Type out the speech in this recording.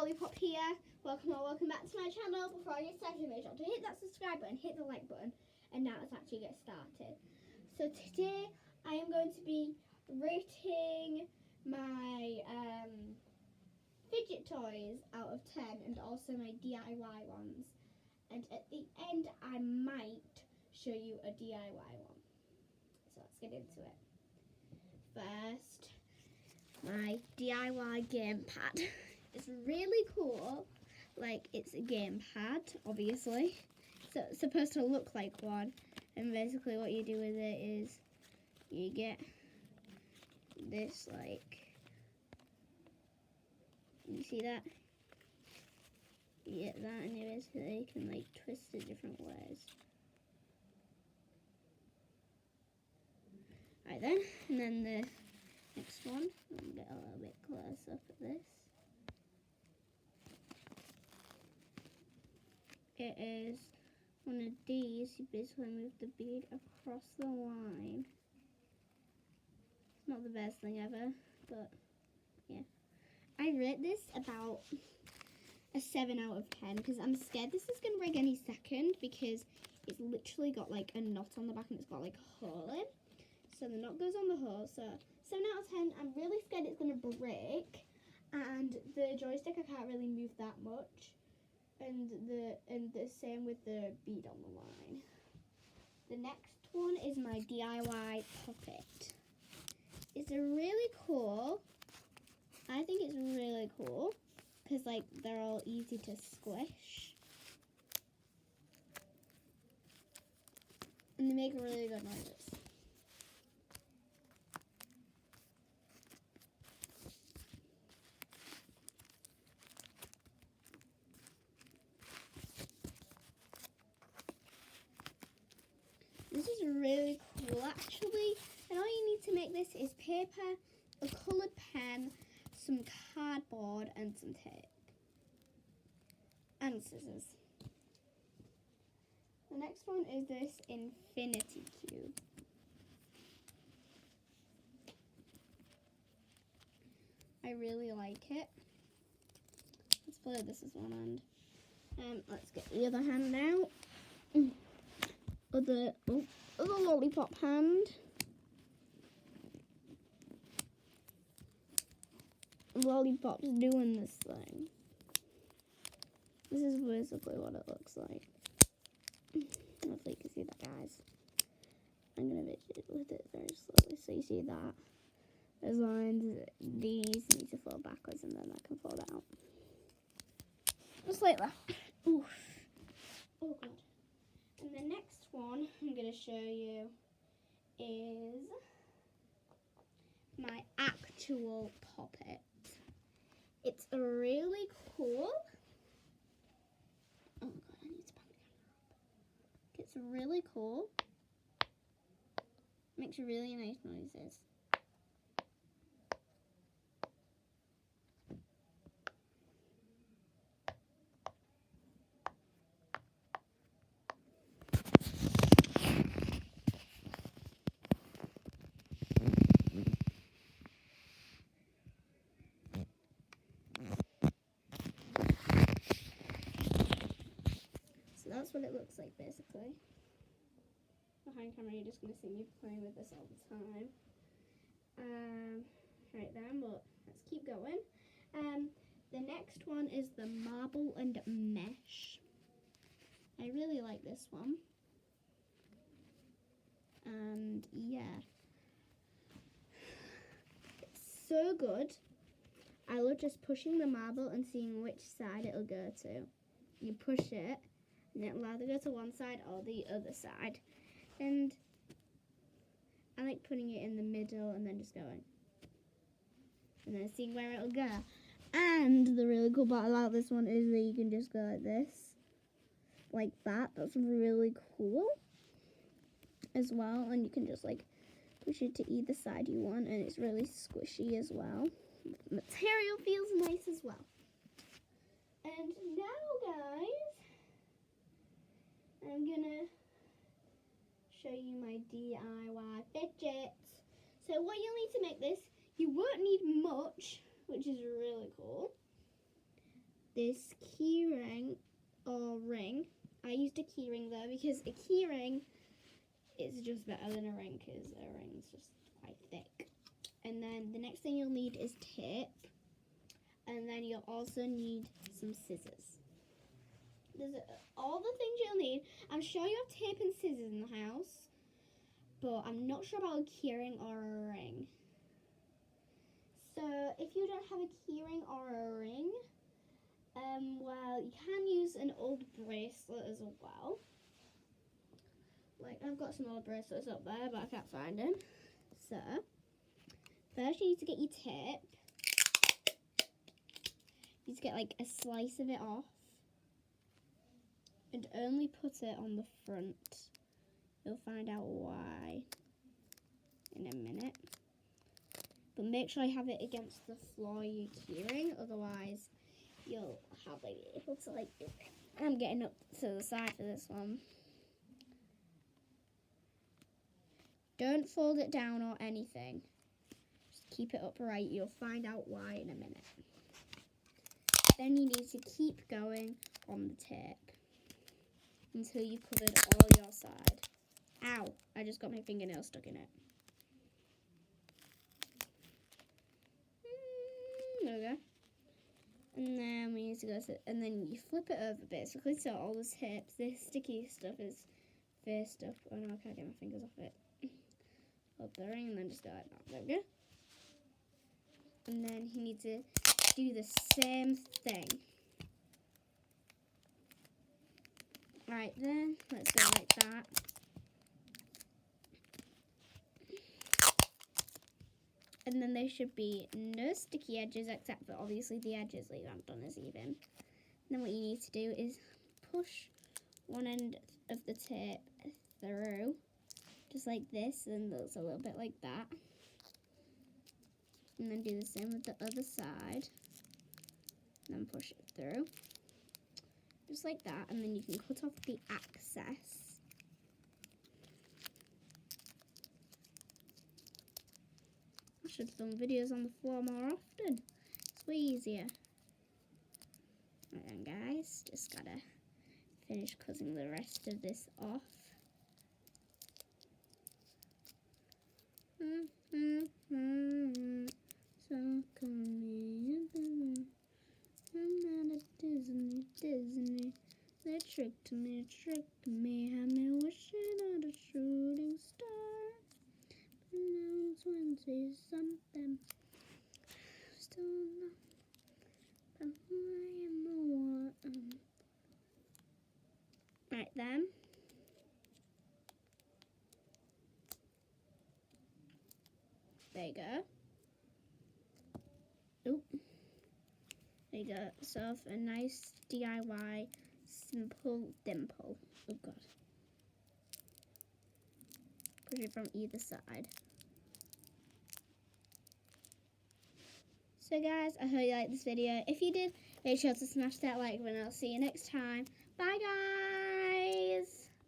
Lollipop here. Welcome back to my channel. Before I get started, make sure to hit that subscribe button, hit the like button, and now let's actually get started. So today I am going to be rating my fidget toys out of 10 and also my DIY ones. And at the end I might show you a DIY one. So let's get into it. First, my DIY gamepad. It's really cool. Like, it's a gamepad, obviously. So it's supposed to look like one. And basically what you do with it is you get this, like, you see that? You get that and you basically can, like, twist it different ways. Alright then, and then the next one, I'm going to get a little bit close up at this. It is one of these, you basically move the bead across the line. It's not the best thing ever, but yeah. I rate this about a 7 out of 10 because I'm scared this is going to break any second because it's literally got like a knot on the back and it's got like a hole in. So the knot goes on the hole, so 7 out of 10. I'm really scared it's going to break, and the joystick I can't really move that much. And the same with the bead on the line. The next one is my DIY puppet. It's a really cool. I think it's really cool because like they're all easy to squish, and they make really good noises. This is really cool actually, and all you need to make this is paper, a coloured pen, some cardboard and some tape. And scissors. The next one is this infinity cube. I really like it. Let's play this as one hand. Let's get the other hand out. Other lollipop hand. Lollipop's doing this thing. This is basically what it looks like. Hopefully you can see that, guys. I'm gonna fidget with it very slowly so you see that. Those lines, these need to fall backwards and then I can fold out. Just like that. Oof. Oh god. And the next one I'm going to show you is my actual puppet. It's a really cool. Oh god, I need to back it up. It's really cool. Makes really nice noises. That's what it looks like basically. Behind camera you're just going to see me playing with this all the time. Right then, but let's keep going. The next one is the marble and mesh. I really like this one. And yeah. It's so good. I love just pushing the marble and seeing which side it'll go to. You push it and it'll either go to one side or the other side. And I like putting it in the middle and then just going. And then seeing where it'll go. And the really cool part about this one is that you can just go like this. Like that. That's really cool as well. And you can just like push it to either side you want. And it's really squishy as well. The material feels nice as well. And now, guys, I'm gonna show you my DIY fidgets. So what you'll need to make this, you won't need much, which is really cool. this key ring or ring. I used a key ring though because a key ring is just better than a ring because a ring's just quite thick. And then the next thing you'll need is tape. And then you'll also need some scissors. There's all the things you'll need. I'm sure you have tape and scissors in the house, but I'm not sure about a keyring or a ring. So if you don't have a keyring or a ring, well, you can use an old bracelet as well. Like, I've got some old bracelets up there, but I can't find them. So, first you need to get your tape. You need to get like a slice of it off. And only put it on the front. You'll find out why in a minute. But make sure you have it against the floor you're keyring, otherwise you'll hardly be able to like do it. I'm getting up to the side for this one. Don't fold it down or anything. Just keep it upright. You'll find out why in a minute. Then you need to keep going on the tape until you've covered all your side. Ow! I just got my fingernail stuck in it. There we go. And then we need to go to, and then you flip it over basically so all the tips, this sticky stuff is face stuff. Oh no, I can't get my fingers off it. Flip the ring and then just go like that. There we go. And then you need to do the same thing. Right then, let's go like that. And then there should be no sticky edges except for obviously the edges that you haven't done as even. And then what you need to do is push one end of the tape through, just like this, and that's a little bit like that. And then do the same with the other side. And then push it through, just like that. And then you can cut off the excess. I should film videos on the floor more often. It's way easier. Right then, guys, just gotta finish cutting the rest of this off. So come in, I'm not a Disney. They tricked me, had me wishing on a shooting star. But now it's 20 something. Still not who I am or what. Right then. There you go. Oop. There you go. So a nice DIY simple dimple. Oh god. Push it from either side. So guys, I hope you liked this video. If you did, make sure to smash that like button. I'll see you next time. Bye guys.